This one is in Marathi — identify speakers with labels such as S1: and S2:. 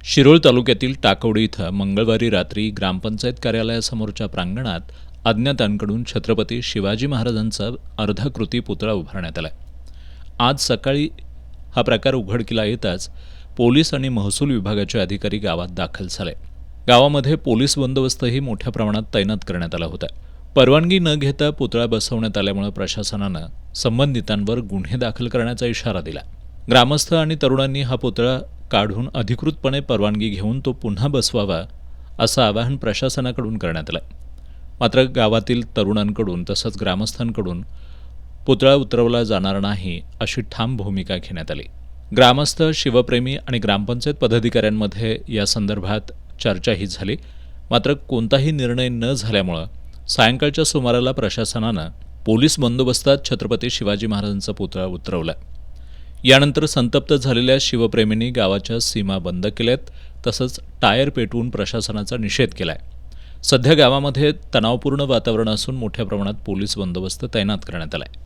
S1: शिरोळ तालुक्यातील टाकवडी इथं मंगळवारी रात्री ग्रामपंचायत कार्यालयासमोरच्या प्रांगणात अज्ञातांकडून छत्रपती शिवाजी महाराजांचा अर्धाकृती पुतळा उभारण्यात आला. आज सकाळी हा प्रकार उघडकीला येताच पोलीस आणि महसूल विभागाचे अधिकारी गावात दाखल झाले. गावामध्ये पोलीस बंदोबस्तही मोठ्या प्रमाणात तैनात करण्यात आला होता. परवानगी न घेता पुतळा बसवण्यात आल्यामुळे प्रशासनानं संबंधितांवर गुन्हे दाखल करण्याचा इशारा दिला. ग्रामस्थ आणि तरुणांनी हा पुतळा काढून अधिकृतपणे परवानगी घेऊन तो पुन्हा बसवावा असं आवाहन प्रशासनाकडून करण्यात आलं. मात्र गावातील तरुणांकडून तसंच ग्रामस्थांकडून पुतळा उतरवला जाणार नाही अशी ठाम भूमिका घेण्यात आली. ग्रामस्थ, शिवप्रेमी आणि ग्रामपंचायत पदाधिकाऱ्यांमध्ये या संदर्भात चर्चाही झाली. मात्र कोणताही निर्णय न झाल्यामुळं सायंकाळच्या सुमाराला प्रशासनानं पोलीस बंदोबस्तात छत्रपती शिवाजी महाराजांचा पुतळा उतरवला. यानंतर संतप्त झालेल्या शिवप्रेमींनी गावाच्या सीमा बंद केल्यात, तसंच टायर पेटवून प्रशासनाचा निषेध केलाय. सध्या गावामध्ये तणावपूर्ण वातावरण असून मोठ्या प्रमाणात पोलीस बंदोबस्त तैनात करण्यात आलाय.